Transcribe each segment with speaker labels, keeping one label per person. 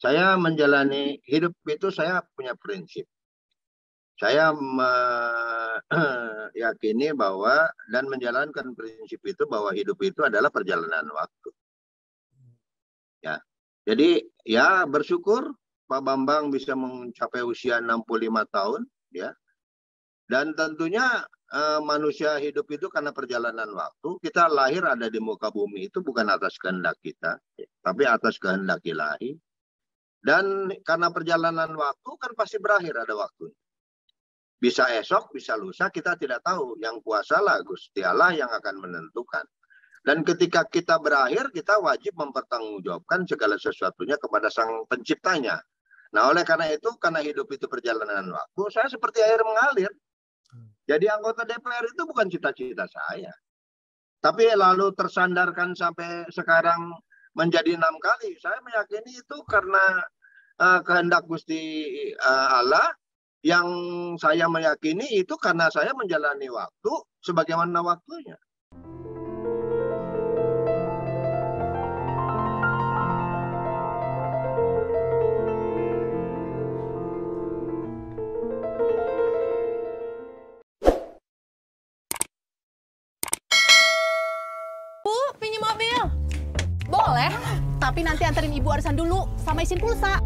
Speaker 1: Saya menjalani hidup itu saya punya prinsip. Saya meyakini bahwa dan menjalankan prinsip itu bahwa hidup itu adalah perjalanan waktu. Ya. Jadi ya bersyukur Pak Bambang bisa mencapai usia 65 tahun ya. Dan tentunya manusia hidup itu karena perjalanan waktu. Kita lahir ada di muka bumi itu bukan atas kehendak kita, tapi atas kehendak Ilahi. Dan karena perjalanan waktu kan pasti berakhir ada waktu. Bisa esok, bisa lusa, kita tidak tahu. Yang kuasalah Gusti Allah yang akan menentukan. Dan ketika kita berakhir, kita wajib mempertanggungjawabkan segala sesuatunya kepada Sang Penciptanya. Nah, oleh karena itu, karena hidup itu perjalanan waktu, saya seperti air mengalir. Jadi anggota DPR itu bukan cita-cita saya. Tapi lalu tersandarkan sampai sekarang menjadi 6 kali. Saya meyakini itu karena kehendak Gusti Allah, yang saya meyakini itu karena saya menjalani waktu sebagaimana waktunya.
Speaker 2: Bu, pinjam mobil. Boleh, tapi nanti anterin ibu arisan dulu sama isin pulsa.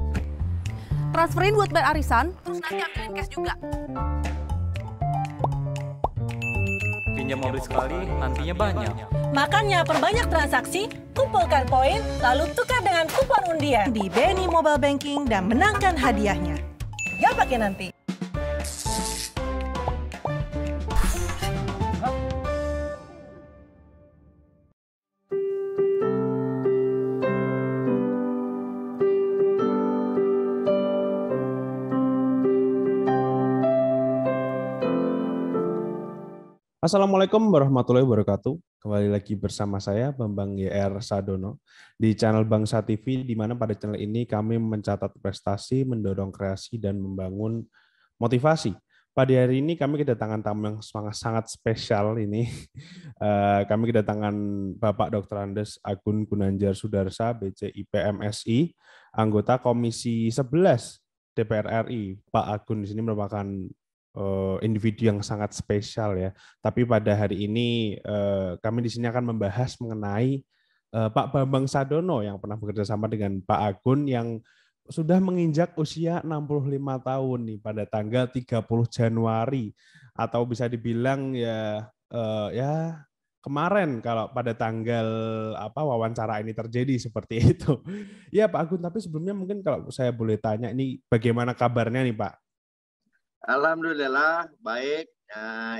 Speaker 2: Transferin buat bayar arisan, terus nanti ambilin cash juga.
Speaker 3: Pinjam mobil sekali, nantinya banyak.
Speaker 4: Makanya perbanyak transaksi, kumpulkan poin, lalu tukar dengan kupon undian di BNI Mobile Banking dan menangkan hadiahnya. Gak pakai nanti.
Speaker 5: Assalamualaikum warahmatullahi wabarakatuh. Kembali lagi bersama saya Bambang YR Sadono di channel Bangsa TV, di mana pada channel ini kami mencatat prestasi, mendorong kreasi, dan membangun motivasi. Pada hari ini kami kedatangan tamu yang sangat spesial ini. Kami kedatangan Bapak Dr. Andes Agun Gunanjar Sudarsa, BCIP MSI, anggota Komisi 11 DPR RI. Pak Agun di sini merupakan individu yang sangat spesial ya. Tapi pada hari ini kami di sini akan membahas mengenai Pak Bambang Sadono yang pernah bekerja sama dengan Pak Agun yang sudah menginjak usia 65 tahun nih pada tanggal 30 Januari, atau bisa dibilang ya kemarin kalau pada tanggal wawancara ini terjadi seperti itu. Ya Pak Agun, tapi sebelumnya mungkin kalau saya boleh tanya ini bagaimana kabarnya nih Pak?
Speaker 1: Alhamdulillah baik.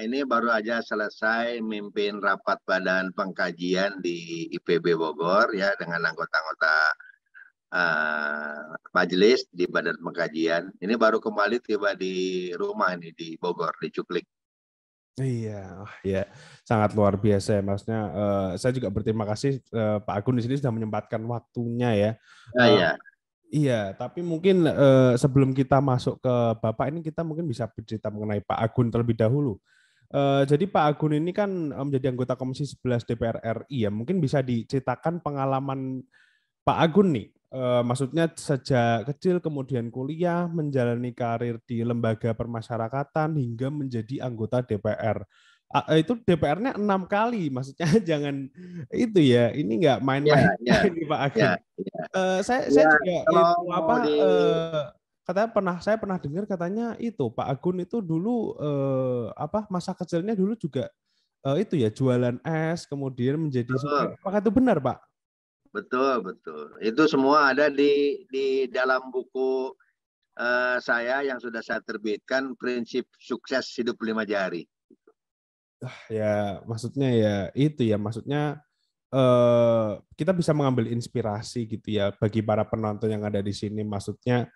Speaker 1: Ini baru aja selesai mimpin rapat badan pengkajian di IPB Bogor ya dengan anggota-anggota majelis di badan pengkajian. Ini baru kembali tiba di rumah ini di Bogor di Cuklik.
Speaker 5: Iya, ya sangat luar biasa ya. Maksudnya saya juga berterima kasih Pak Agun di sini sudah menyempatkan waktunya ya.
Speaker 1: Iya.
Speaker 5: Iya, tapi mungkin sebelum kita masuk ke Bapak ini, kita mungkin bisa bercerita mengenai Pak Agun terlebih dahulu. Jadi Pak Agun ini kan menjadi anggota Komisi 11 DPR RI ya. Mungkin bisa diceritakan pengalaman Pak Agun nih. Maksudnya sejak kecil kemudian kuliah, menjalani karir di lembaga permasyarakatan hingga menjadi anggota DPR. Itu DPR-nya 6 kali, maksudnya jangan itu ya, ini nggak main-main ini Pak Agun. Saya juga katanya saya pernah dengar katanya itu Pak Agun itu dulu masa kecilnya dulu juga itu ya jualan es kemudian menjadi supir. Apakah itu benar Pak?
Speaker 1: Betul. Itu semua ada di dalam buku saya yang sudah saya terbitkan, Prinsip Sukses Hidup 5 Jari.
Speaker 5: Ya maksudnya ya itu ya, maksudnya kita bisa mengambil inspirasi gitu ya bagi para penonton yang ada di sini, maksudnya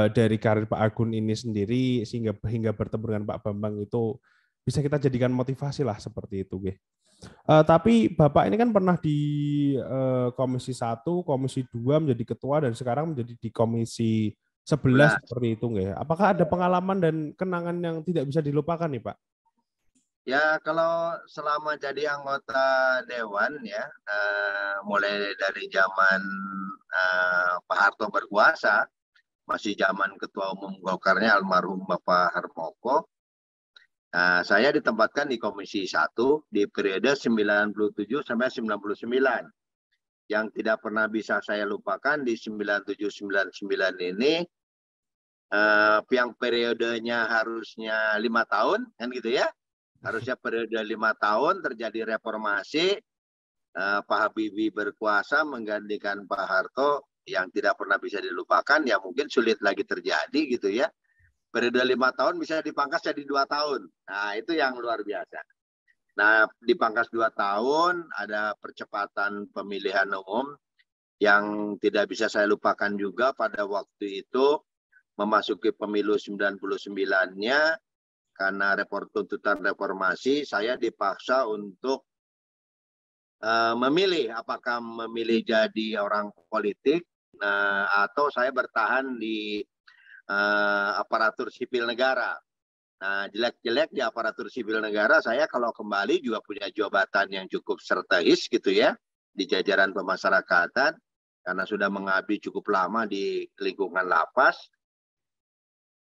Speaker 5: dari karir Pak Agun ini sendiri hingga bertemu dengan Pak Bambang itu bisa kita jadikan motivasi lah seperti itu. Tapi Bapak ini kan pernah di Komisi 1, Komisi 2 menjadi ketua dan sekarang menjadi di Komisi 11 seperti itu Apakah ada pengalaman dan kenangan yang tidak bisa dilupakan nih Pak?
Speaker 1: Ya, kalau selama jadi anggota dewan ya, mulai dari zaman Pak Harto berkuasa, masih zaman Ketua Umum Golkarnya almarhum Bapak Harmoko, saya ditempatkan di Komisi 1 di periode 97 sampai 99. Yang tidak pernah bisa saya lupakan di 97-99 ini, yang periodenya harusnya 5 tahun, kan gitu ya. Harusnya periode 5 tahun terjadi reformasi, Pak Habibie berkuasa menggantikan Pak Harto yang tidak pernah bisa dilupakan, ya mungkin sulit lagi terjadi gitu ya. Periode 5 tahun bisa dipangkas jadi 2 tahun. Nah, itu yang luar biasa. Nah, dipangkas 2 tahun, ada percepatan pemilihan umum yang tidak bisa saya lupakan juga pada waktu itu memasuki pemilu 99-nya, karena tuntutan reformasi, saya dipaksa untuk memilih apakah memilih jadi orang politik atau saya bertahan di aparatur sipil negara. Nah, jelek-jelek di aparatur sipil negara, saya kalau kembali juga punya jabatan yang cukup strategis gitu ya, di jajaran pemasyarakatan, karena sudah mengabdi cukup lama di lingkungan lapas.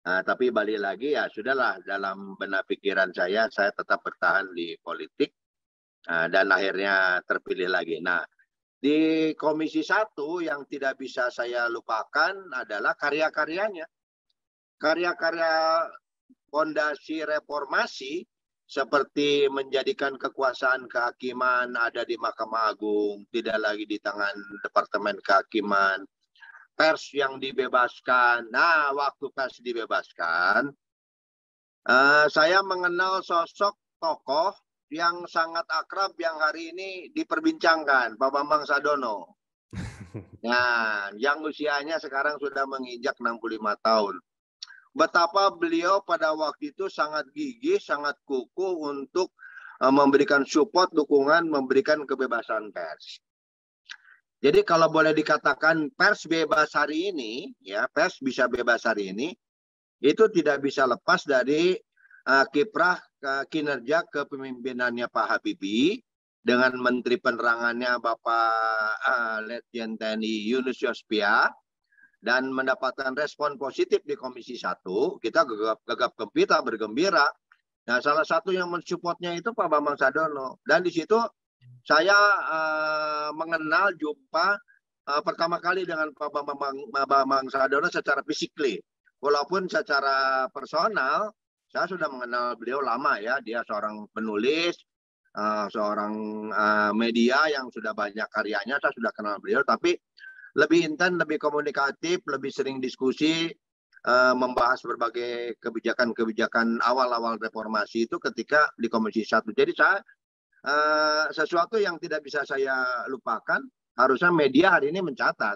Speaker 1: Tapi balik lagi ya sudahlah, dalam benak pikiran saya tetap bertahan di politik, dan akhirnya terpilih lagi. Nah, di Komisi 1 yang tidak bisa saya lupakan adalah karya-karyanya. Karya-karya fondasi reformasi seperti menjadikan kekuasaan kehakiman ada di Mahkamah Agung, tidak lagi di tangan Departemen Kehakiman, pers yang dibebaskan. Nah, waktu pers dibebaskan, saya mengenal sosok tokoh yang sangat akrab yang hari ini diperbincangkan, Pak Bambang Sadono. Nah, yang usianya sekarang sudah menginjak 65 tahun. Betapa beliau pada waktu itu sangat gigih, sangat kukuh untuk memberikan support, dukungan, memberikan kebebasan pers. Jadi kalau boleh dikatakan pers bebas hari ini, ya pers bisa bebas hari ini, itu tidak bisa lepas dari kiprah kinerja kepemimpinannya Pak Habibie dengan Menteri Penerangannya Bapak Letjen TNI Yunus Yospia, dan mendapatkan respon positif di Komisi 1, kita gegap gempita, bergembira. Nah, salah satu yang mensupportnya itu Pak Bambang Sadono. Dan di situ saya mengenal, jumpa pertama kali dengan Pak Bambang Sadono secara fisikly. Walaupun secara personal, saya sudah mengenal beliau lama ya. Dia seorang penulis, seorang media yang sudah banyak karyanya, saya sudah kenal beliau. Tapi lebih intens, lebih komunikatif, lebih sering diskusi, membahas berbagai kebijakan-kebijakan awal-awal reformasi itu ketika di Komisi 1. Jadi saya sesuatu yang tidak bisa saya lupakan, harusnya media hari ini mencatat.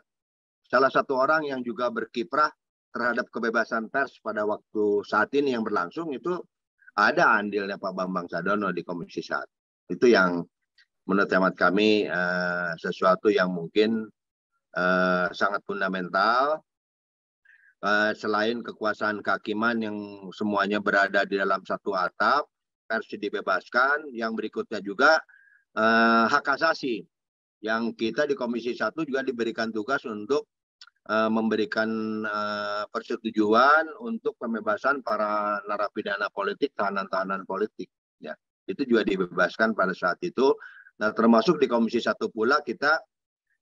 Speaker 1: Salah satu orang yang juga berkiprah terhadap kebebasan pers pada waktu saat ini yang berlangsung itu ada andilnya Pak Bambang Sadono di Komisi 1. Itu yang menurut hemat kami sesuatu yang mungkin sangat fundamental. Selain kekuasaan kehakiman yang semuanya berada di dalam satu atap, pers dibebaskan, yang berikutnya juga hak asasi yang kita di Komisi 1 juga diberikan tugas untuk memberikan persetujuan untuk pembebasan para narapidana politik, tahanan-tahanan politik. Ya, itu juga dibebaskan pada saat itu. Nah, termasuk di Komisi 1 pula kita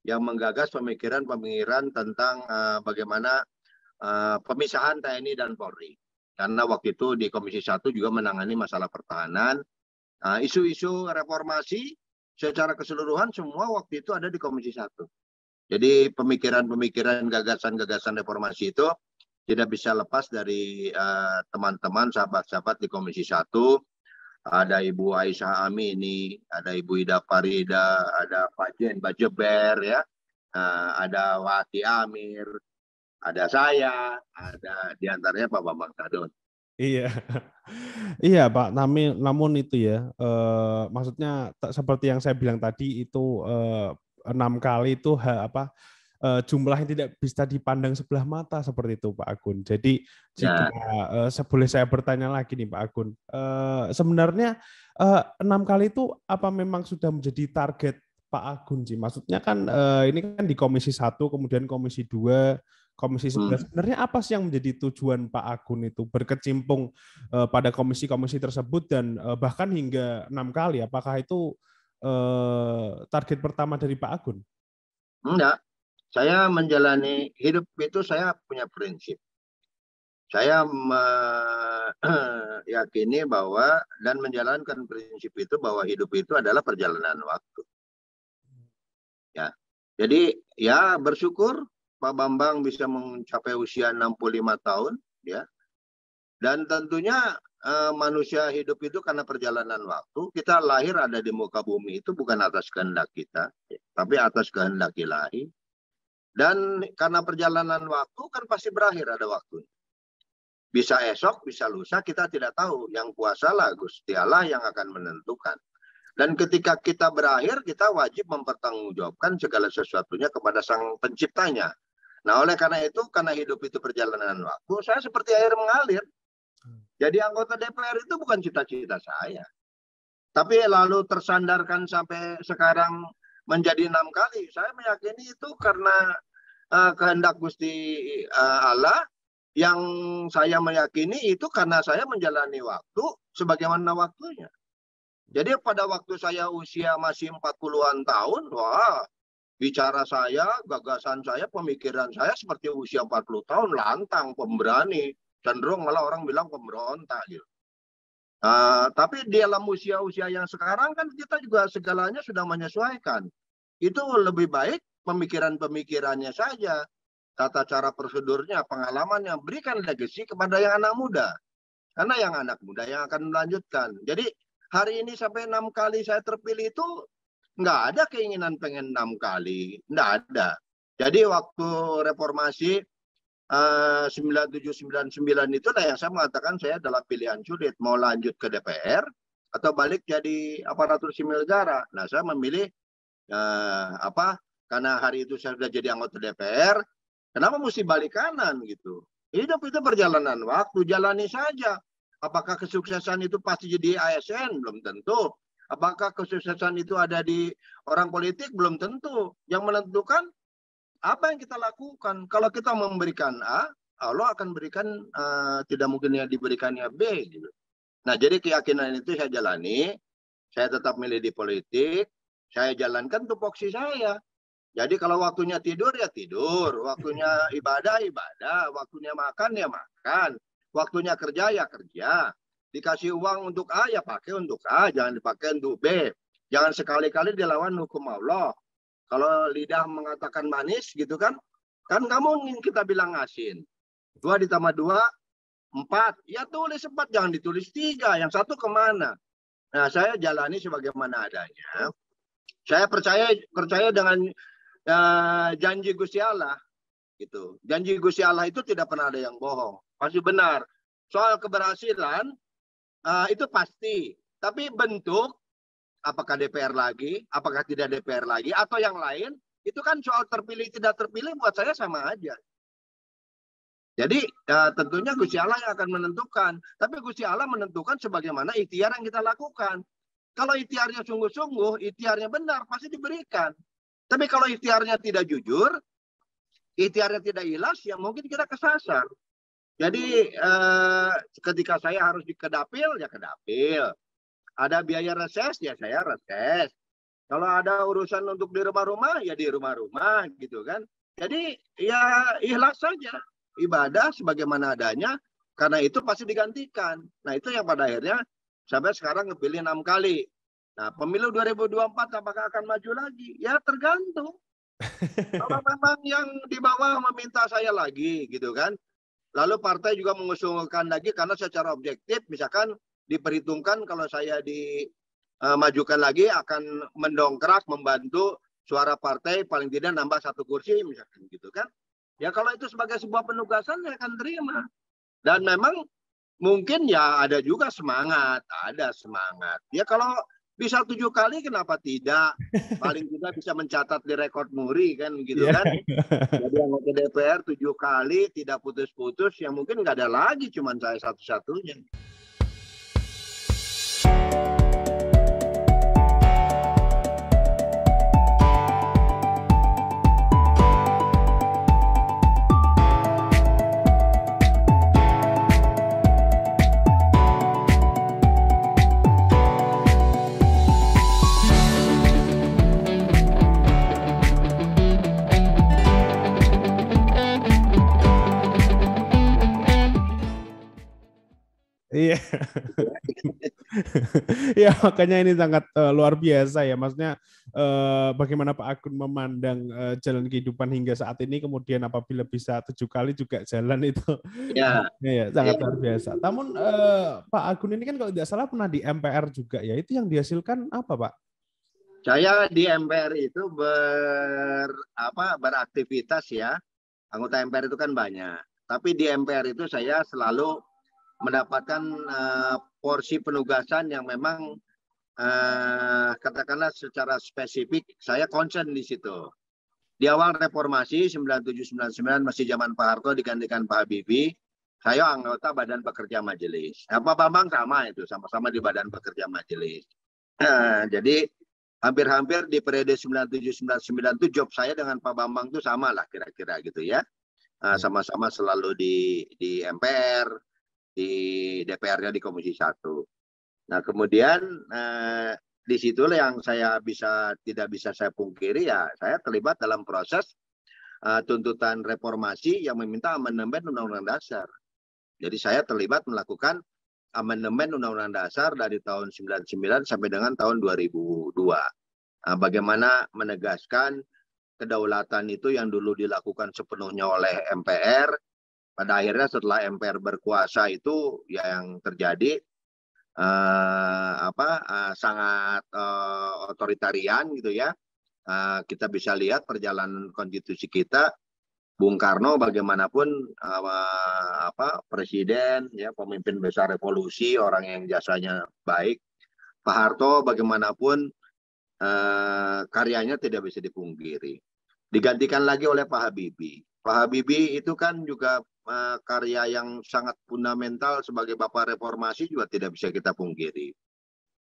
Speaker 1: yang menggagas pemikiran tentang bagaimana pemisahan TNI dan Polri. Karena waktu itu di Komisi 1 juga menangani masalah pertahanan. Isu-isu reformasi secara keseluruhan semua waktu itu ada di Komisi 1. Jadi pemikiran-pemikiran, gagasan-gagasan reformasi itu tidak bisa lepas dari teman-teman, sahabat-sahabat di Komisi 1. Ada Ibu Aisyah Amini, ada Ibu Ida Farida, ada Pak Jen Bajeber, ya, ada Wati Amir, ada saya, ada diantaranya Pak Bambang Sadono.
Speaker 5: Iya, iya Pak. Namun itu ya, maksudnya seperti yang saya bilang tadi itu 6 kali itu jumlah yang tidak bisa dipandang sebelah mata seperti itu Pak Agun. Jadi jika boleh saya bertanya lagi nih Pak Agun, sebenarnya 6 kali itu apa memang sudah menjadi target Pak Agun sih. Maksudnya kan ini kan di Komisi 1, kemudian Komisi 2, Komisi 11. Sebenarnya apa sih yang menjadi tujuan Pak Agun itu berkecimpung pada komisi-komisi tersebut dan bahkan hingga 6 kali? Apakah itu target pertama dari Pak Agun?
Speaker 1: Enggak. Saya menjalani hidup itu saya punya prinsip. Saya meyakini bahwa dan menjalankan prinsip itu bahwa hidup itu adalah perjalanan waktu. Ya. Jadi ya bersyukur Pak Bambang bisa mencapai usia 65 tahun ya. Dan tentunya manusia hidup itu karena perjalanan waktu. Kita lahir ada di muka bumi itu bukan atas kehendak kita, tapi atas kehendak Ilahi. Dan karena perjalanan waktu kan pasti berakhir ada waktunya. Bisa esok, bisa lusa, kita tidak tahu. Yang kuasalah Gusti Allah yang akan menentukan. Dan ketika kita berakhir, kita wajib mempertanggungjawabkan segala sesuatunya kepada Sang Penciptanya. Nah, oleh karena itu, karena hidup itu perjalanan waktu, saya seperti air mengalir. Jadi anggota DPR itu bukan cita-cita saya. Tapi lalu tersandarkan sampai sekarang menjadi 6 kali. Saya meyakini itu karena kehendak Gusti Allah. Yang saya meyakini itu karena saya menjalani waktu sebagaimana waktunya. Jadi pada waktu saya usia masih 40-an tahun, wah, bicara saya, gagasan saya, pemikiran saya seperti usia 40 tahun, lantang, pemberani, cenderung malah orang bilang pemberontak gitu. Tapi di dalam usia-usia yang sekarang kan kita juga segalanya sudah menyesuaikan. Itu lebih baik pemikiran-pemikirannya saja. Tata cara prosedurnya, pengalamannya, berikan legacy kepada yang anak muda. Karena yang anak muda yang akan melanjutkan. Jadi hari ini sampai 6 kali saya terpilih itu nggak ada keinginan pengen 6 kali. Nggak ada. Jadi waktu reformasi 97-99 itulah yang saya mengatakan saya adalah pilihan sulit. Mau lanjut ke DPR atau balik jadi aparatur sipil negara. Nah saya memilih karena hari itu saya sudah jadi anggota DPR. Kenapa mesti balik kanan gitu? Hidup itu perjalanan waktu, jalani saja. Apakah kesuksesan itu pasti jadi ASN? Belum tentu. Apakah kesuksesan itu ada di orang politik? Belum tentu. Yang menentukan apa yang kita lakukan. Kalau kita memberikan A, Allah akan berikan tidak mungkin yang diberikannya B. Gitu. Nah jadi keyakinan itu saya jalani. Saya tetap milih di politik. Saya jalankan tupoksi saya. Jadi kalau waktunya tidur ya tidur, waktunya ibadah ibadah, waktunya makan ya makan, waktunya kerja ya kerja. Dikasih uang untuk A ya pakai untuk A, jangan dipakai untuk B. Jangan sekali-kali dilawan hukum Allah. Kalau lidah mengatakan manis gitu kan kamu ingin kita bilang asin. 2 ditambah 2, 4. Ya tulis 4, jangan ditulis 3. Yang satu kemana? Nah saya jalani sebagaimana adanya. Saya percaya dengan janji Gusti Allah gitu. Janji Gusti Allah itu tidak pernah ada yang bohong, pasti benar. Soal keberhasilan itu pasti, tapi bentuk apakah DPR lagi, apakah tidak DPR lagi atau yang lain, itu kan soal terpilih tidak terpilih buat saya sama aja. Jadi tentunya Gusti Allah yang akan menentukan, tapi Gusti Allah menentukan sebagaimana ikhtiar yang kita lakukan. Kalau ikhtiarnya sungguh-sungguh, ikhtiarnya benar, pasti diberikan. Tapi kalau ikhtiarnya tidak jujur, ikhtiarnya tidak ikhlas, ya mungkin kita kesasar. Jadi ketika saya harus ke dapil, ya ke dapil. Ada biaya reses, ya saya reses. Kalau ada urusan untuk di rumah-rumah, ya di rumah-rumah gitu kan. Jadi ya ikhlas saja. Ibadah sebagaimana adanya, karena itu pasti digantikan. Nah itu yang pada akhirnya sampai sekarang kepilih 6 kali. Nah, pemilu 2024 apakah akan maju lagi? Ya tergantung. Kalau memang yang di bawah meminta saya lagi, gitu kan. Lalu partai juga mengusulkan lagi karena secara objektif, misalkan diperhitungkan kalau saya dimajukan lagi akan mendongkrak, membantu suara partai paling tidak nambah 1 kursi, misalkan gitu kan. Ya kalau itu sebagai sebuah penugasan, ya akan terima. Dan memang mungkin ya ada juga semangat, ada semangat. Ya kalau bisa 7 kali kenapa tidak? Paling tidak bisa mencatat di rekor muri kan gitu kan. Jadi anggota DPR 7 kali tidak putus-putus, ya mungkin nggak ada lagi, cuman saya satu-satunya.
Speaker 5: Iya. Ya makanya ini sangat luar biasa ya. Maksudnya bagaimana Pak Agun memandang jalan kehidupan hingga saat ini, kemudian apabila bisa 7 kali juga jalan itu
Speaker 1: Ya,
Speaker 5: ya sangat
Speaker 1: ya.
Speaker 5: luar biasa. Namun Pak Agun ini kan kalau tidak salah pernah di MPR juga ya. Itu yang dihasilkan apa Pak?
Speaker 1: Saya di MPR itu beraktivitas ya. Anggota MPR itu kan banyak. Tapi di MPR itu saya selalu mendapatkan porsi penugasan yang memang katakanlah secara spesifik saya concern di situ. Di awal reformasi 97-99 masih zaman Pak Harto digantikan Pak Habibie, saya anggota Badan Pekerja Majelis. Pak Bambang sama itu, sama-sama di Badan Pekerja Majelis. Jadi hampir-hampir di periode 97-99 itu job saya dengan Pak Bambang itu sama lah kira-kira gitu ya. Sama-sama selalu di MPR, di DPR-nya di Komisi 1. Nah kemudian di situlah yang tidak bisa saya pungkiri ya, saya terlibat dalam proses tuntutan reformasi yang meminta amandemen Undang-Undang Dasar. Jadi saya terlibat melakukan amandemen Undang-Undang Dasar dari tahun 99 sampai dengan tahun 2002. Bagaimana menegaskan kedaulatan itu yang dulu dilakukan sepenuhnya oleh MPR, pada akhirnya setelah MPR berkuasa itu yang terjadi sangat otoritarian gitu ya. Kita bisa lihat perjalanan konstitusi kita, Bung Karno bagaimanapun presiden ya, pemimpin besar revolusi, orang yang jasanya baik. Pak Harto bagaimanapun karyanya tidak bisa dipungkiri. Digantikan lagi oleh Pak Habibie. Pak Habibie itu kan juga karya yang sangat fundamental sebagai bapak reformasi juga tidak bisa kita pungkiri.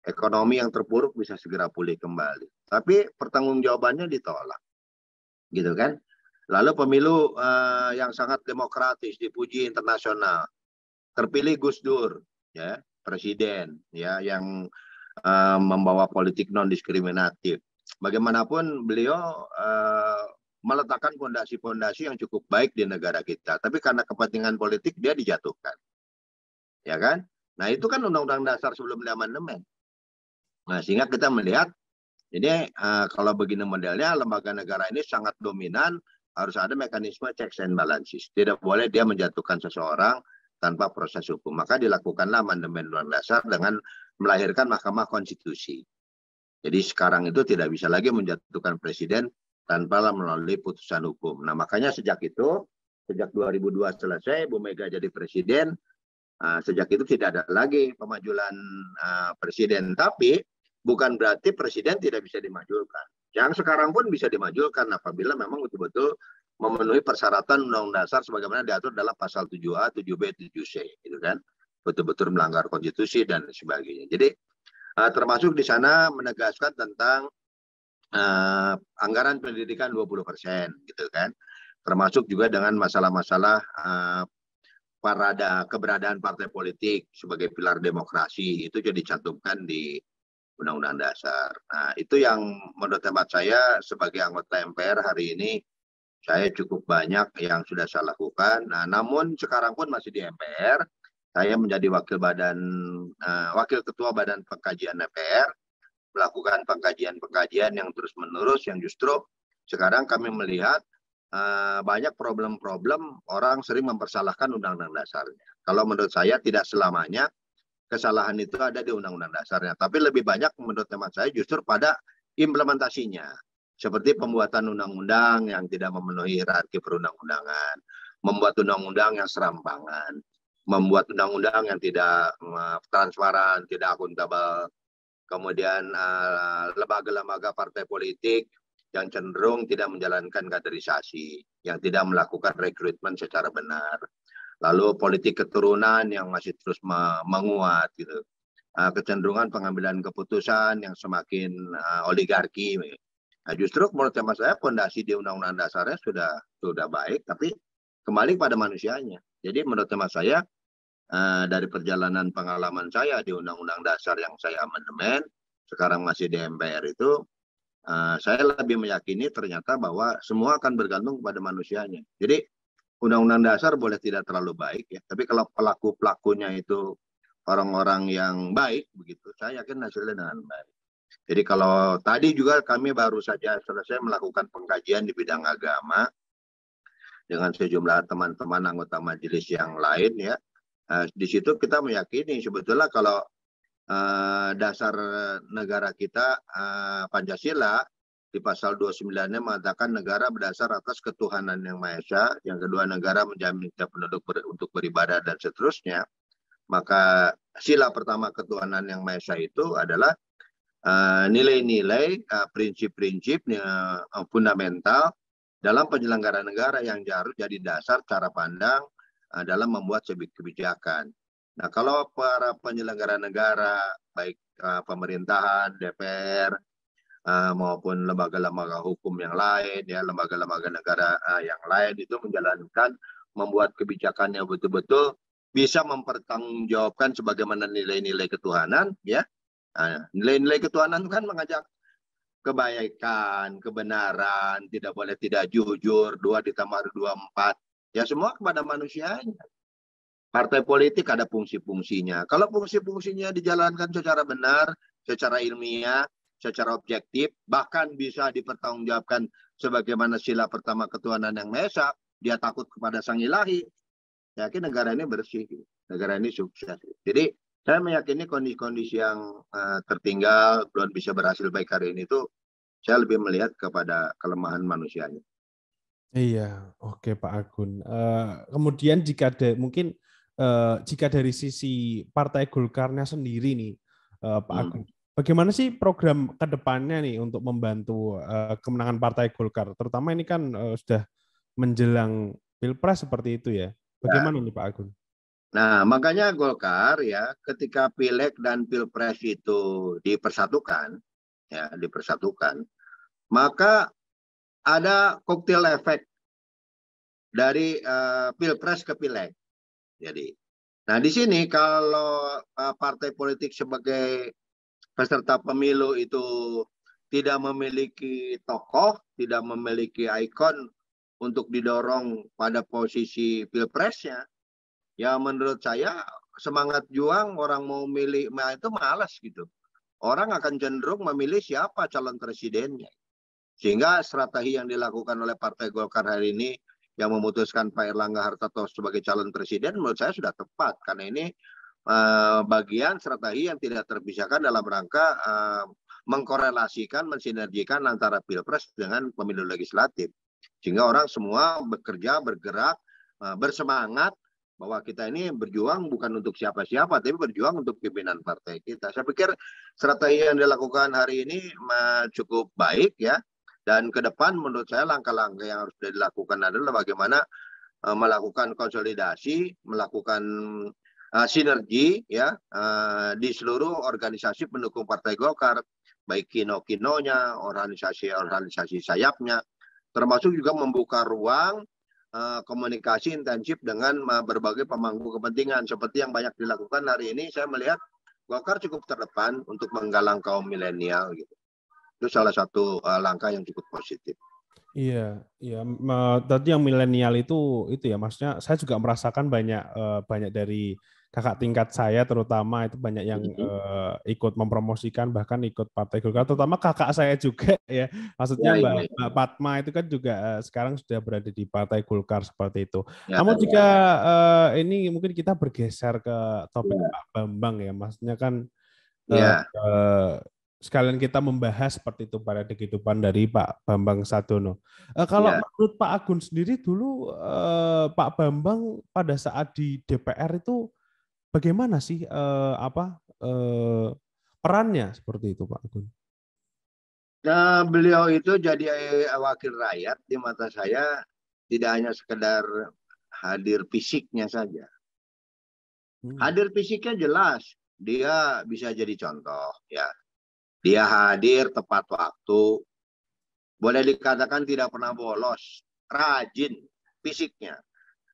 Speaker 1: Ekonomi yang terpuruk bisa segera pulih kembali. Tapi pertanggungjawabannya ditolak. Gitu kan? Lalu pemilu yang sangat demokratis, dipuji internasional. Terpilih Gus Dur, ya, presiden ya, yang membawa politik non-diskriminatif. Bagaimanapun beliau meletakkan fondasi-fondasi yang cukup baik di negara kita. Tapi karena kepentingan politik dia dijatuhkan. Ya kan? Nah itu kan Undang-Undang Dasar sebelum diamandemen. Nah sehingga kita melihat ini kalau begini modelnya lembaga negara ini sangat dominan, harus ada mekanisme checks and balances. Tidak boleh dia menjatuhkan seseorang tanpa proses hukum. Maka dilakukanlah amandemen Undang-Undang Dasar dengan melahirkan Mahkamah Konstitusi. Jadi sekarang itu tidak bisa lagi menjatuhkan presiden tanpa melalui putusan hukum. Nah makanya sejak 2002 selesai, Bu Mega jadi presiden, sejak itu tidak ada lagi pemajulan presiden. Tapi bukan berarti presiden tidak bisa dimajukan. Yang sekarang pun bisa dimajukan apabila memang betul-betul memenuhi persyaratan Undang-Undang Dasar sebagaimana diatur dalam pasal 7A, 7B, 7C, gitu kan? Betul-betul melanggar konstitusi dan sebagainya. Jadi termasuk di sana menegaskan tentang anggaran pendidikan 20%, gitu kan? Termasuk juga dengan masalah-masalah keberadaan partai politik sebagai pilar demokrasi itu jadi dicantumkan di Undang-Undang Dasar. Nah, itu yang menurut hemat saya sebagai anggota MPR hari ini saya cukup banyak yang sudah saya lakukan. Nah, namun sekarang pun masih di MPR, saya menjadi wakil ketua Badan Pengkajian MPR, melakukan pengkajian-pengkajian yang terus-menerus yang justru sekarang kami melihat banyak problem-problem orang sering mempersalahkan Undang-Undang Dasarnya. Kalau menurut saya tidak selamanya kesalahan itu ada di Undang-Undang Dasarnya, tapi lebih banyak menurut teman saya justru pada implementasinya. Seperti pembuatan undang-undang yang tidak memenuhi hierarki perundang-undangan, membuat undang-undang yang serampangan, membuat undang-undang yang tidak transparan, tidak akuntabel, kemudian lembaga-lembaga partai politik yang cenderung tidak menjalankan kaderisasi, yang tidak melakukan rekrutmen secara benar. Lalu politik keturunan yang masih terus menguat, gitu. Kecenderungan pengambilan keputusan yang semakin oligarki. Nah, justru menurut saya fondasi di Undang-Undang Dasarnya sudah baik, tapi kembali pada manusianya. Jadi menurut saya dari perjalanan pengalaman saya di Undang-Undang Dasar yang saya amandemen, sekarang masih di MPR itu, saya lebih meyakini ternyata bahwa semua akan bergantung pada manusianya. Jadi Undang-Undang Dasar boleh tidak terlalu baik ya, tapi kalau pelaku-pelakunya itu orang-orang yang baik begitu, saya yakin hasilnya dengan baik. Jadi kalau tadi juga kami baru saja selesai melakukan pengkajian di bidang agama dengan sejumlah teman-teman anggota majelis yang lain ya. Di situ kita meyakini sebetulnya kalau dasar negara kita Pancasila di pasal 29-nya mengatakan negara berdasar atas ketuhanan yang Maha Esa, yang kedua negara menjamin setiap penduduk untuk beribadah dan seterusnya. Maka sila pertama ketuhanan yang Maha Esa itu adalah nilai-nilai, prinsip-prinsip fundamental dalam penyelenggaraan negara yang harus jadi dasar cara pandang dalam membuat kebijakan. Nah, kalau para penyelenggara negara, baik pemerintahan, DPR, maupun lembaga-lembaga hukum yang lain, ya lembaga-lembaga negara yang lain itu menjalankan, membuat kebijakan yang betul-betul bisa mempertanggungjawabkan sebagaimana nilai-nilai ketuhanan, ya. Nilai-nilai ketuhanan kan mengajak kebaikan, kebenaran, tidak boleh tidak jujur, 2 ditambah 2 4, ya semua kepada manusianya. Partai politik ada fungsi-fungsinya. Kalau fungsi-fungsinya dijalankan secara benar, secara ilmiah, secara objektif, bahkan bisa dipertanggungjawabkan sebagaimana sila pertama ketuhanan yang Maha Esa, dia takut kepada Sang Ilahi, yakin negara ini bersih, negara ini sukses. Jadi saya meyakini kondisi-kondisi yang tertinggal belum bisa berhasil baik hari ini itu, saya lebih melihat kepada kelemahan manusianya.
Speaker 5: Iya, oke Pak Agun. Kemudian jika ada mungkin jika dari sisi Partai Golkarnya sendiri nih, Pak Agun, bagaimana sih program ke depannya nih untuk membantu kemenangan Partai Golkar? Terutama ini kan sudah menjelang Pilpres seperti itu ya. Bagaimana nih Pak Agun?
Speaker 1: Nah, makanya Golkar ya ketika Pileg dan Pilpres itu dipersatukan, ya dipersatukan, maka ada koktail efek dari Pilpres ke Pileg. Jadi, nah di sini kalau partai politik sebagai peserta pemilu itu tidak memiliki tokoh, tidak memiliki ikon untuk didorong pada posisi Pilpresnya, ya menurut saya semangat juang orang mau milih itu malas gitu. Orang akan cenderung memilih siapa calon presidennya. Sehingga strategi yang dilakukan oleh Partai Golkar hari ini yang memutuskan Pak Erlangga Hartarto sebagai calon presiden menurut saya sudah tepat. Karena ini bagian strategi yang tidak terpisahkan dalam rangka mengkorelasikan, mensinergikan antara Pilpres dengan pemilu legislatif. Sehingga orang semua bekerja, bergerak, bersemangat bahwa kita ini berjuang bukan untuk siapa-siapa, tapi berjuang untuk pimpinan partai kita. Saya pikir strategi yang dilakukan hari ini cukup baik ya. Dan ke depan menurut saya langkah-langkah yang harus dilakukan adalah bagaimana melakukan konsolidasi, melakukan sinergi ya di seluruh organisasi pendukung Partai Golkar, baik kino-kinonya, organisasi-organisasi sayapnya, termasuk juga membuka ruang komunikasi intensif dengan berbagai pemangku kepentingan seperti yang banyak dilakukan hari ini. Saya melihat Golkar cukup terdepan untuk menggalang kaum milenial gitu. Itu salah satu langkah yang cukup positif.
Speaker 5: Iya, iya. Tadi yang milenial itu ya, maksudnya saya juga merasakan banyak dari kakak tingkat saya, terutama itu banyak yang ikut mempromosikan, bahkan ikut Partai Golkar, terutama kakak saya juga ya. Maksudnya Mbak Fatma itu kan juga sekarang sudah berada di Partai Golkar seperti itu. Namun jika ini mungkin kita bergeser ke topik Pak Bambang ya, maksudnya kan sekalian kita membahas seperti itu pada kehidupan dari Pak Bambang Sadono. Kalau menurut Pak Agun sendiri dulu Pak Bambang pada saat di DPR itu bagaimana sih perannya seperti itu Pak Agun?
Speaker 1: Nah, beliau itu jadi wakil rakyat di mata saya tidak hanya sekedar hadir fisiknya saja. Hadir fisiknya jelas, dia bisa jadi contoh ya. Dia hadir tepat waktu, boleh dikatakan tidak pernah bolos, rajin fisiknya.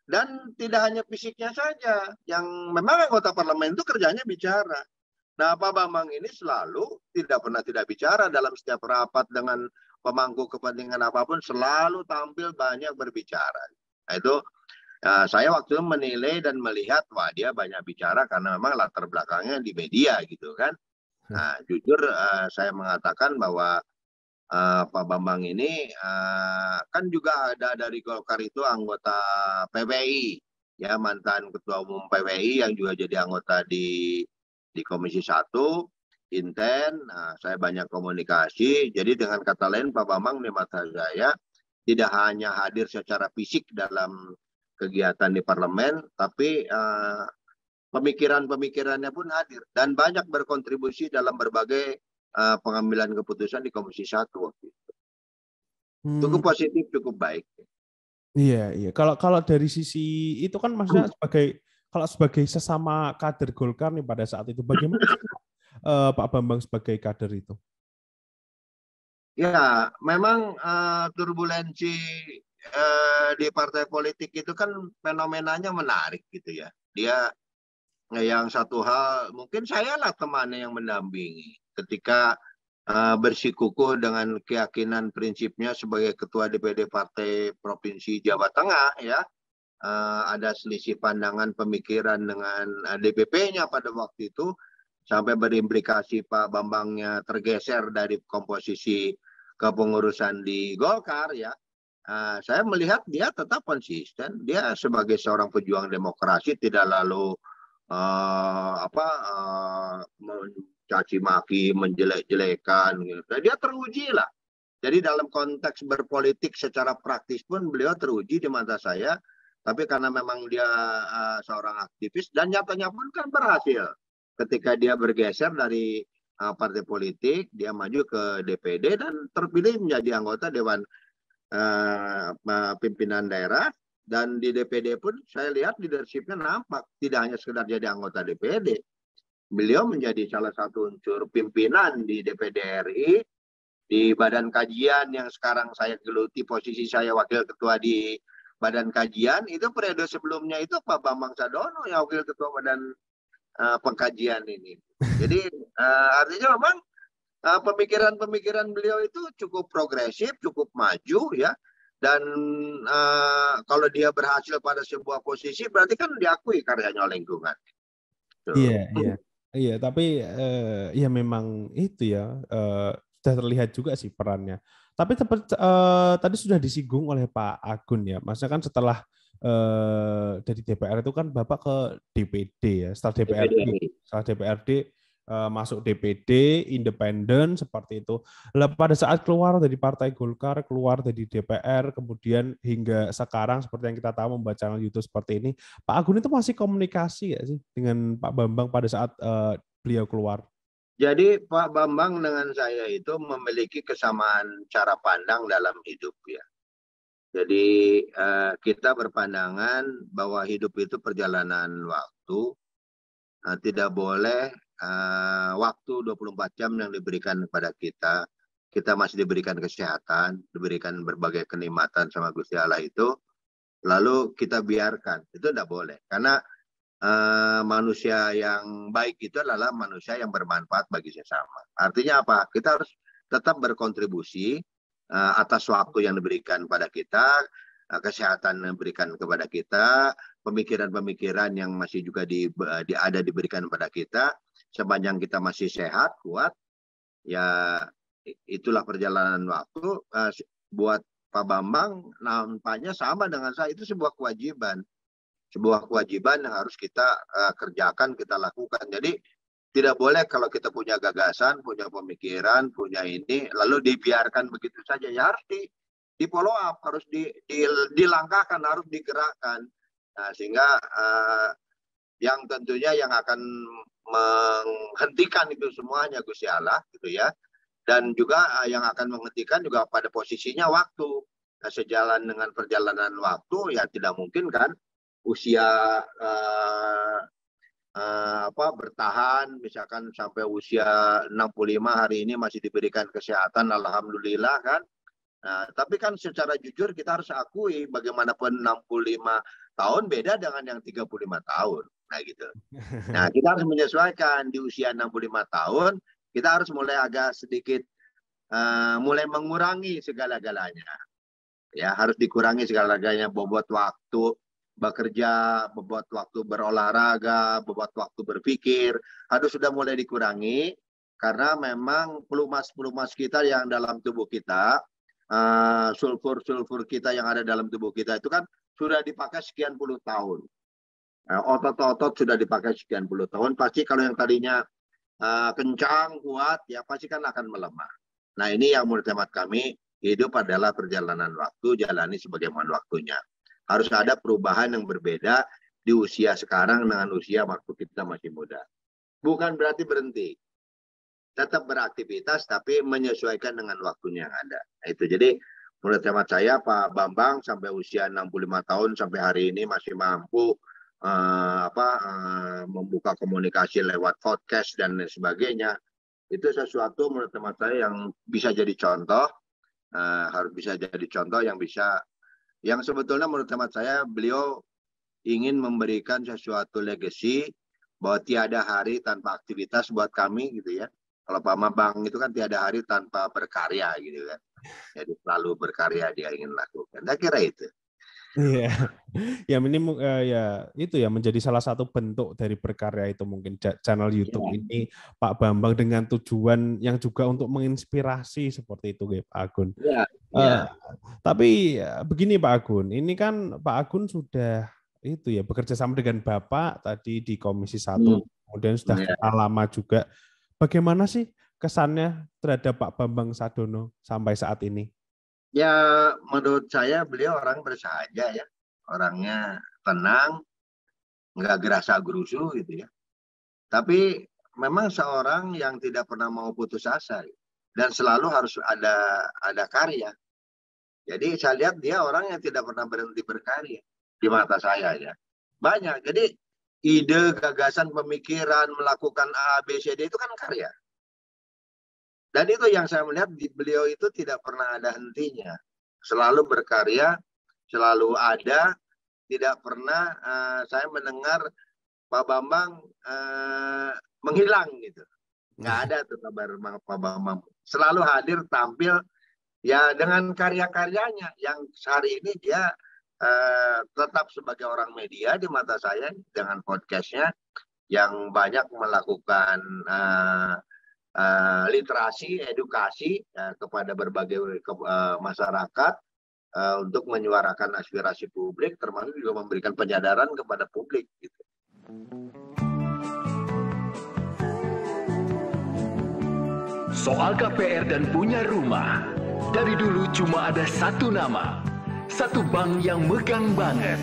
Speaker 1: Dan tidak hanya fisiknya saja, yang memang anggota parlemen itu kerjanya bicara. Nah, Pak Bambang ini selalu tidak pernah tidak bicara dalam setiap rapat dengan pemangku kepentingan apapun, selalu tampil banyak berbicara. Nah, itu Saya waktu itu menilai dan melihat, wah dia banyak bicara karena memang latar belakangnya di media gitu kan. Nah, jujur saya mengatakan bahwa Pak Bambang ini kan juga ada dari Golkar itu anggota PWI, ya mantan ketua umum PWI yang juga jadi anggota di Komisi 1, Inten. Nah, saya banyak komunikasi. Jadi dengan kata lain Pak Bambang di mata saya tidak hanya hadir secara fisik dalam kegiatan di parlemen, tapi pemikiran-pemikirannya pun hadir dan banyak berkontribusi dalam berbagai pengambilan keputusan di Komisi 1 waktu itu. Cukup positif, cukup baik.
Speaker 5: Iya, iya. Kalau dari sisi itu kan maksudnya sebagai sesama kader Golkar nih pada saat itu, bagaimana Pak Bambang sebagai kader itu?
Speaker 1: Ya, memang turbulensi di partai politik itu kan fenomenanya menarik gitu ya. Dia yang satu hal, mungkin saya lah temannya yang mendampingi ketika bersikukuh dengan keyakinan prinsipnya sebagai ketua DPD Partai Provinsi Jawa Tengah ya. Ada selisih pandangan pemikiran dengan DPP-nya pada waktu itu sampai berimplikasi Pak Bambangnya tergeser dari komposisi kepengurusan di Golkar ya. Saya melihat dia tetap konsisten. Dia sebagai seorang pejuang demokrasi tidak lalu mencaci maki, menjelek-jelekan gitu. Dia teruji lah. Jadi dalam konteks berpolitik secara praktis pun beliau teruji di mata saya. Tapi karena memang dia seorang aktivis dan nyatanya pun kan berhasil. Ketika dia bergeser dari partai politik, dia maju ke DPD dan terpilih menjadi anggota Dewan Pimpinan Daerah. Dan di DPD pun saya lihat leadership-nya nampak. Tidak hanya sekedar jadi anggota DPD. Beliau menjadi salah satu unsur pimpinan di DPD RI. Di Badan Kajian yang sekarang saya geluti, posisi saya wakil ketua di Badan Kajian. Itu periode sebelumnya itu Pak Bambang Sadono yang wakil ketua Badan Pengkajian ini. Jadi artinya memang pemikiran-pemikiran beliau itu cukup progresif, cukup maju ya. Dan kalau dia berhasil pada sebuah posisi berarti kan diakui karyanya oleh lingkungan.
Speaker 5: Iya. Tapi ya memang itu ya sudah terlihat juga sih perannya. Tapi tadi sudah disinggung oleh Pak Agun ya. Maksudnya kan setelah dari DPR itu kan Bapak ke DPD ya. Setelah DPRD masuk DPD, independen seperti itu. Lah pada saat keluar dari Partai Golkar, keluar dari DPR, kemudian hingga sekarang seperti yang kita tahu membaca channel YouTube seperti ini, Pak Agun itu masih komunikasi nggak sih dengan Pak Bambang pada saat beliau keluar?
Speaker 1: Jadi Pak Bambang dengan saya itu memiliki kesamaan cara pandang dalam hidup ya. Jadi kita berpandangan bahwa hidup itu perjalanan waktu, tidak boleh waktu 24 jam yang diberikan kepada kita. Kita masih diberikan kesehatan, diberikan berbagai kenikmatan sama Gusti Allah itu, lalu kita biarkan. Itu tidak boleh. Karena manusia yang baik itu adalah manusia yang bermanfaat bagi sesama. Artinya apa? Kita harus tetap berkontribusi atas waktu yang diberikan pada kita, kesehatan yang diberikan kepada kita, pemikiran-pemikiran yang masih juga ada diberikan kepada kita. Sepanjang kita masih sehat, kuat, ya itulah perjalanan waktu. Buat Pak Bambang nampaknya sama dengan saya, itu sebuah kewajiban. Sebuah kewajiban yang harus kita kerjakan, kita lakukan. Jadi tidak boleh kalau kita punya gagasan, punya pemikiran, punya ini, lalu dibiarkan begitu saja. Ya harus di follow up, harus dilangkahkan, harus digerakkan. Nah, sehingga yang tentunya yang akan menghentikan itu semuanya Gusti Allah gitu ya. Dan juga yang akan menghentikan juga pada posisinya waktu. Nah, sejalan dengan perjalanan waktu ya tidak mungkin kan usia bertahan misalkan sampai usia 65 hari ini masih diberikan kesehatan, alhamdulillah kan. Nah, tapi kan secara jujur kita harus akui bagaimanapun 65 tahun beda dengan yang 35 tahun. Nah gitu. Nah kita harus menyesuaikan di usia 65 tahun, kita harus mulai agak sedikit mulai mengurangi segala-galanya. Ya harus dikurangi segala-galanya, bobot waktu, bekerja, membuat waktu berolahraga, membuat waktu berpikir, harus sudah mulai dikurangi karena memang pelumas-pelumas kita yang dalam tubuh kita, sulfur-sulfur kita yang ada dalam tubuh kita itu kan sudah dipakai sekian puluh tahun. Otot-otot sudah dipakai sekian puluh tahun, pasti kalau yang tadinya kencang, kuat, ya pasti kan akan melemah. Nah ini yang menurut hemat kami, hidup adalah perjalanan waktu, jalani sebagaimana waktunya. Harus ada perubahan yang berbeda di usia sekarang dengan usia waktu kita masih muda. Bukan berarti berhenti. Tetap beraktivitas tapi menyesuaikan dengan waktunya yang ada. Nah, itu jadi menurut hemat saya Pak Bambang sampai usia 65 tahun sampai hari ini masih mampu membuka komunikasi lewat podcast dan lain sebagainya. Itu sesuatu menurut hemat saya yang bisa jadi contoh, harus bisa jadi contoh yang sebetulnya menurut hemat saya beliau ingin memberikan sesuatu legacy bahwa tiada hari tanpa aktivitas buat kami gitu ya. Kalau Pak Bambang itu kan tiada hari tanpa berkarya gitu kan. Jadi selalu berkarya dia ingin lakukan. Saya kira itu.
Speaker 5: Iya, ya ini ya itu ya menjadi salah satu bentuk dari berkarya itu mungkin channel YouTube ini Pak Bambang dengan tujuan yang juga untuk menginspirasi seperti itu Pak Agun. Tapi begini Pak Agun, ini kan Pak Agun sudah itu ya bekerja sama dengan Bapak tadi di Komisi 1, kemudian sudah kenal lama juga. Bagaimana sih kesannya terhadap Pak Bambang Sadono sampai saat ini?
Speaker 1: Ya, menurut saya beliau orang bersahaja ya. Orangnya tenang, nggak gerasa gerusu gitu ya. Tapi memang seorang yang tidak pernah mau putus asa dan selalu harus ada karya. Jadi saya lihat dia orang yang tidak pernah berhenti berkarya di mata saya ya. Banyak. Jadi ide, gagasan, pemikiran, melakukan A, B, C, D itu kan karya. Dan itu yang saya melihat di beliau itu tidak pernah ada hentinya. Selalu berkarya, selalu ada, tidak pernah saya mendengar Pak Bambang menghilang gitu. Nggak ada tuh kabar Pak Bambang. Selalu hadir, tampil, ya dengan karya-karyanya yang hari ini dia tetap sebagai orang media di mata saya dengan podcastnya yang banyak melakukan literasi, edukasi kepada berbagai masyarakat untuk menyuarakan aspirasi publik, termasuk juga memberikan penyadaran kepada publik. Gitu.
Speaker 6: Soal KPR dan punya rumah, dari dulu cuma ada satu nama, satu bank yang megang banget.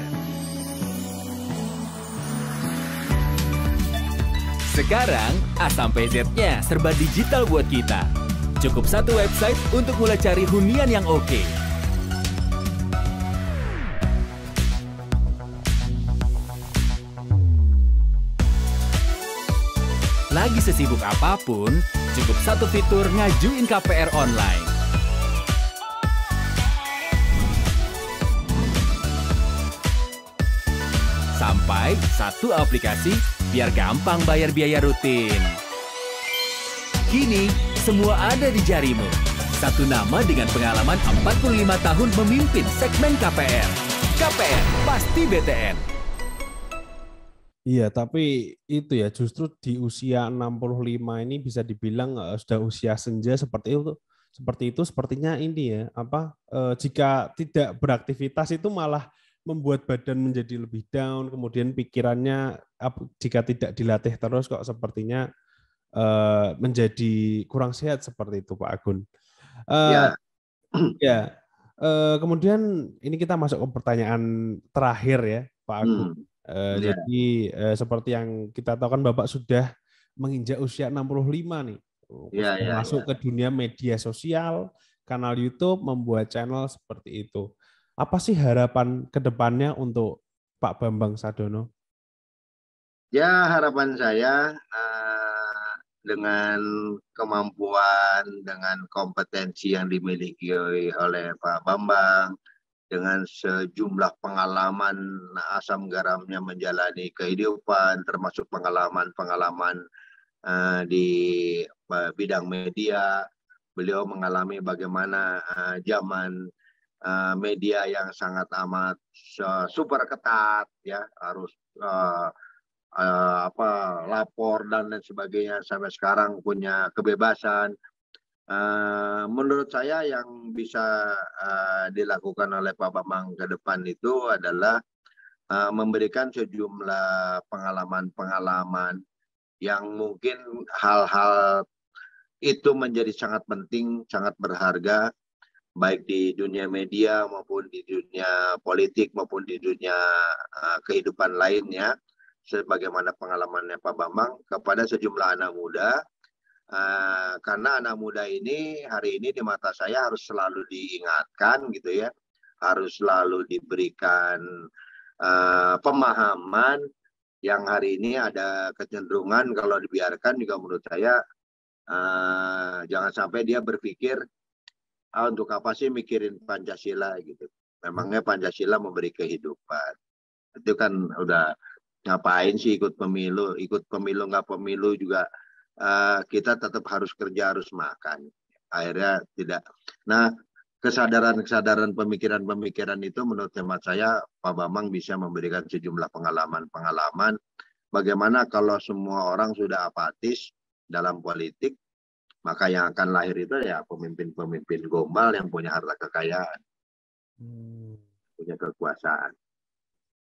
Speaker 6: Sekarang, A sampai Z-nya serba digital buat kita. Cukup satu website untuk mulai cari hunian yang oke. Lagi sesibuk apapun, cukup satu fitur ngajuin KPR online. Sampai satu aplikasi biar gampang bayar biaya rutin. Kini, semua ada di jarimu. Satu nama dengan pengalaman 45 tahun memimpin segmen KPR. KPR pasti BTN.
Speaker 5: Iya, tapi itu ya justru di usia 65 ini bisa dibilang sudah usia senja seperti itu sepertinya ini ya, jika tidak beraktivitas itu malah membuat badan menjadi lebih down, kemudian pikirannya jika tidak dilatih terus kok sepertinya menjadi kurang sehat seperti itu Pak Agun. Kemudian ini kita masuk ke pertanyaan terakhir ya Pak Agun. Jadi seperti yang kita tahu kan Bapak sudah menginjak usia 65 nih, masuk ke dunia media sosial, kanal YouTube, membuat channel seperti itu. Apa sih harapan ke depannya untuk Pak Bambang Sadono?
Speaker 1: Ya, harapan saya dengan kemampuan, dengan kompetensi yang dimiliki oleh Pak Bambang, dengan sejumlah pengalaman asam garamnya menjalani kehidupan, termasuk pengalaman-pengalaman di bidang media. Beliau mengalami bagaimana zaman media yang sangat amat super ketat, ya harus lapor dan lain sebagainya, sampai sekarang punya kebebasan. Menurut saya yang bisa dilakukan oleh Pak Bambang ke depan itu adalah memberikan sejumlah pengalaman-pengalaman yang mungkin hal-hal itu menjadi sangat penting, sangat berharga, baik di dunia media maupun di dunia politik maupun di dunia kehidupan lainnya, sebagaimana pengalamannya Pak Bambang kepada sejumlah anak muda. Karena anak muda ini hari ini di mata saya harus selalu diingatkan gitu ya, harus selalu diberikan pemahaman yang hari ini ada kecenderungan kalau dibiarkan juga menurut saya jangan sampai dia berpikir untuk apa sih mikirin Pancasila gitu. Memangnya Pancasila memberi kehidupan. Itu kan udah ngapain sih ikut pemilu nggak pemilu juga kita tetap harus kerja, harus makan. Akhirnya tidak. Nah, kesadaran pemikiran itu menurut hemat saya Pak Bambang bisa memberikan sejumlah pengalaman bagaimana kalau semua orang sudah apatis dalam politik, maka yang akan lahir itu ya pemimpin-pemimpin gombal yang punya harta kekayaan, punya kekuasaan.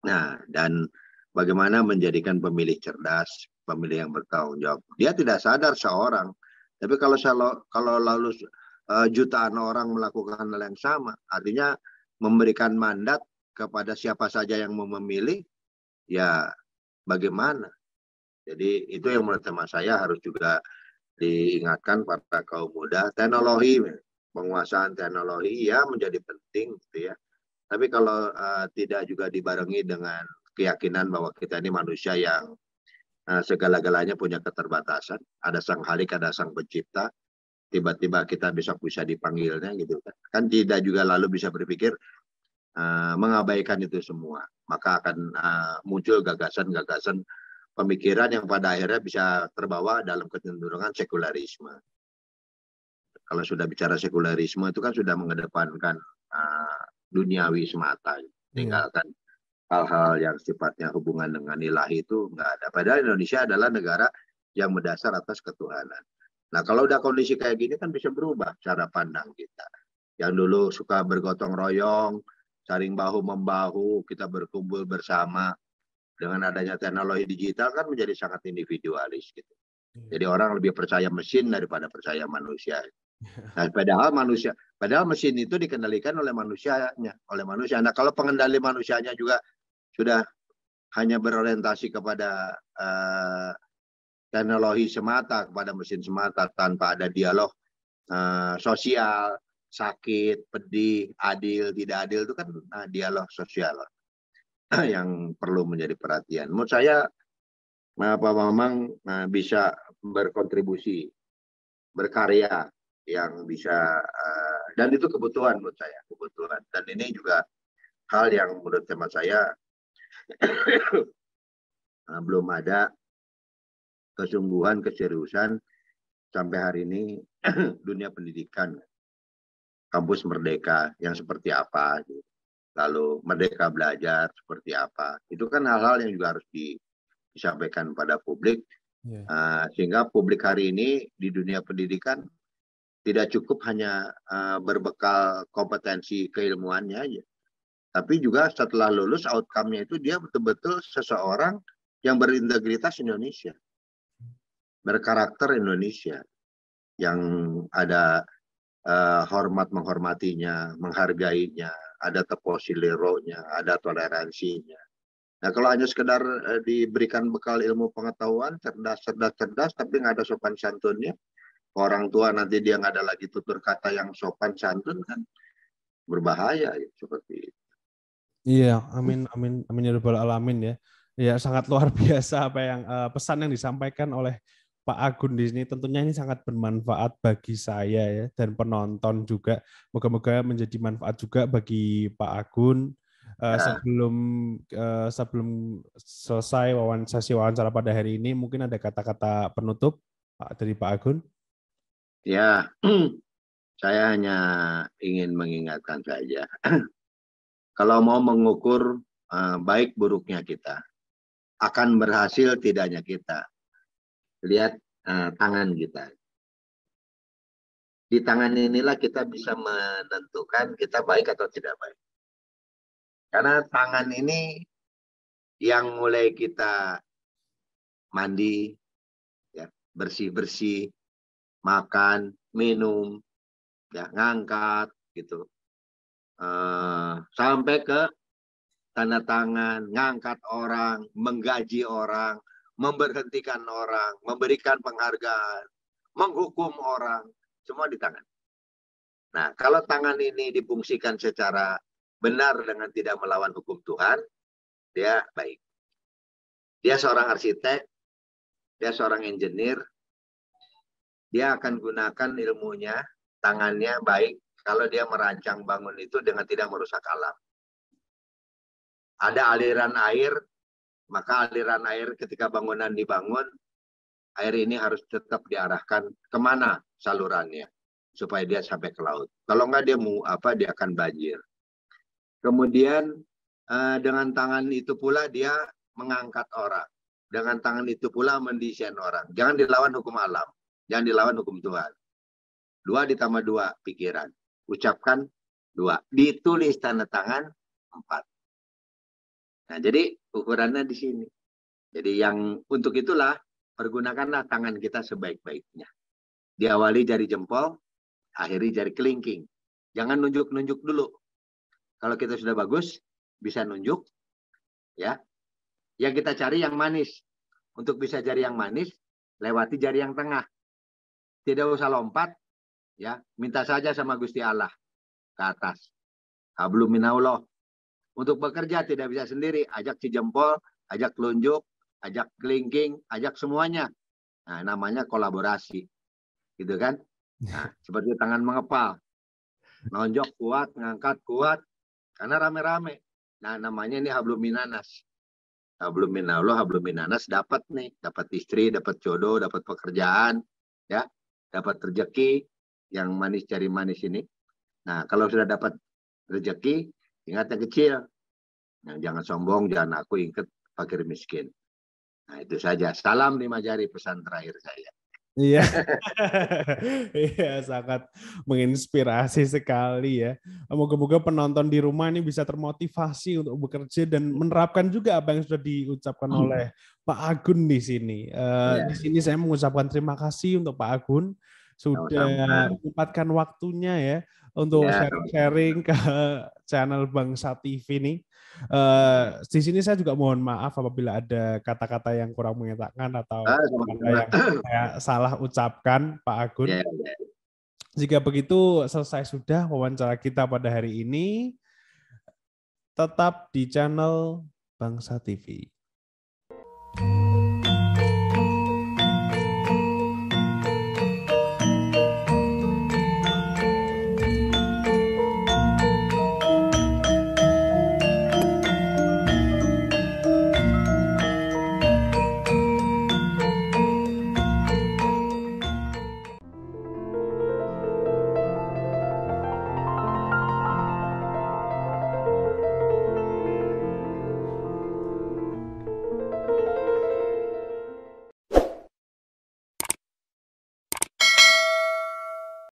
Speaker 1: Nah, dan bagaimana menjadikan pemilih cerdas, pemilih yang bertanggung jawab. Dia tidak sadar seorang, tapi kalau lalu jutaan orang melakukan hal yang sama, artinya memberikan mandat kepada siapa saja yang mau memilih, ya bagaimana? Jadi itu yang menurut teman saya harus juga diingatkan pada kaum muda. Teknologi, penguasaan teknologi ya menjadi penting gitu ya. Tapi kalau tidak juga dibarengi dengan keyakinan bahwa kita ini manusia yang segala-galanya punya keterbatasan, ada sang Khalik, ada sang pencipta, tiba-tiba kita besok bisa dipanggilnya gitu kan. Kan tidak juga lalu bisa berpikir mengabaikan itu semua. Maka akan muncul gagasan-gagasan pemikiran yang pada akhirnya bisa terbawa dalam kecenderungan sekularisme. Kalau sudah bicara sekularisme itu kan sudah mengedepankan duniawi semata, tinggalkan hal-hal yang sifatnya hubungan dengan ilahi itu nggak ada. Padahal Indonesia adalah negara yang berdasar atas ketuhanan. Nah, kalau udah kondisi kayak gini kan bisa berubah cara pandang kita. Yang dulu suka bergotong royong, saling bahu-membahu, kita berkumpul bersama. Dengan adanya teknologi digital kan menjadi sangat individualis gitu. Jadi orang lebih percaya mesin daripada percaya manusia. Nah, padahal mesin itu dikendalikan oleh manusia. Nah, kalau pengendali manusianya juga sudah hanya berorientasi kepada teknologi semata, kepada mesin semata tanpa ada dialog sosial, sakit, pedih, adil, tidak adil itu kan dialog sosial yang perlu menjadi perhatian. Menurut saya Pak Bambang bisa berkontribusi, berkarya yang bisa, dan itu kebutuhan menurut saya, kebutuhan. Dan ini juga hal yang menurut teman saya belum ada kesungguhan, keseriusan sampai hari ini dunia pendidikan, kampus merdeka yang seperti apa, lalu merdeka belajar seperti apa. Itu kan hal-hal yang juga harus disampaikan pada publik, sehingga publik hari ini di dunia pendidikan tidak cukup hanya berbekal kompetensi keilmuannya aja, tapi juga setelah lulus outcome-nya itu dia betul-betul seseorang yang berintegritas Indonesia, berkarakter Indonesia, yang ada hormat menghormatinya, menghargainya, ada teposileronya, ada toleransinya. Nah, kalau hanya sekedar diberikan bekal ilmu pengetahuan, cerdas, tapi nggak ada sopan santunnya, orang tua nanti dia nggak ada lagi tutur kata yang sopan santun, kan berbahaya ya, seperti itu.
Speaker 5: Iya, amin ya rabbal alamin ya. Ya, sangat luar biasa apa yang pesan yang disampaikan oleh Pak Agun di sini. Tentunya ini sangat bermanfaat bagi saya ya, dan penonton juga. Moga-moga menjadi manfaat juga bagi Pak Agun. Sebelum selesai sesi wawancara pada hari ini, mungkin ada kata-kata penutup dari Pak Agun?
Speaker 1: Ya, Saya hanya ingin mengingatkan saja. Kalau mau mengukur baik buruknya kita, akan berhasil tidaknya kita. Lihat tangan kita. Di tangan inilah kita bisa menentukan kita baik atau tidak baik. Karena tangan ini yang mulai kita mandi, ya, bersih-bersih, makan, minum, ya, ngangkat, gitu. Sampai ke tanda tangan, ngangkat orang, menggaji orang, memberhentikan orang, memberikan penghargaan, menghukum orang, semua di tangan. Nah, kalau tangan ini difungsikan secara benar dengan tidak melawan hukum Tuhan, dia baik. Dia seorang arsitek, dia seorang engineer, dia akan gunakan ilmunya, tangannya baik, kalau dia merancang bangun itu dengan tidak merusak alam. Ada aliran air, maka aliran air ketika bangunan dibangun, air ini harus tetap diarahkan kemana salurannya, supaya dia sampai ke laut. Kalau enggak dia akan banjir. Kemudian dengan tangan itu pula dia mengangkat orang. Dengan tangan itu pula mendesain orang. Jangan dilawan hukum alam, jangan dilawan hukum Tuhan. 2 ditambah 2 pikiran. Ucapkan 2. Ditulis tanda tangan 4. Nah, jadi ukurannya di sini. Jadi yang untuk itulah pergunakanlah tangan kita sebaik-baiknya. Diawali jari jempol, akhiri jari kelingking. Jangan nunjuk-nunjuk dulu. Kalau kita sudah bagus, bisa nunjuk, ya. Yang kita cari yang manis. Untuk bisa jari yang manis, lewati jari yang tengah. Tidak usah lompat, ya. Minta saja sama Gusti Allah ke atas. Hablum minallah. Untuk bekerja tidak bisa sendiri, ajak si jempol, ajak telunjuk, ajak kelingking, ajak semuanya. Nah, namanya kolaborasi. Gitu kan? Nah, seperti tangan mengepal. Nonjok kuat, ngangkat kuat, karena rame-rame. Nah, namanya ini hablum minanas. Hablum minallah, hablum minanas dapat nih, dapat istri, dapat jodoh, dapat pekerjaan, ya, dapat rezeki yang manis cari manis ini. Nah, kalau sudah dapat rezeki, ingat yang kecil. Nah, jangan sombong, jangan aku ingat fakir miskin. Nah, itu saja. Salam 5 jari, pesan terakhir saya.
Speaker 5: Iya, iya, sangat menginspirasi sekali ya. Moga-moga penonton di rumah ini bisa termotivasi untuk bekerja dan menerapkan juga apa yang sudah diucapkan oleh Pak Agun di sini. Di sini saya mengucapkan terima kasih untuk Pak Agun sudah menyempatkan waktunya ya untuk sharing-sharing ke channel Bangsa TV ini. Di sini saya juga mohon maaf apabila ada kata-kata yang kurang mengenakan atau kata yang saya salah ucapkan, Pak Agun. Jika begitu, selesai sudah wawancara kita pada hari ini. Tetap di channel Bangsa TV.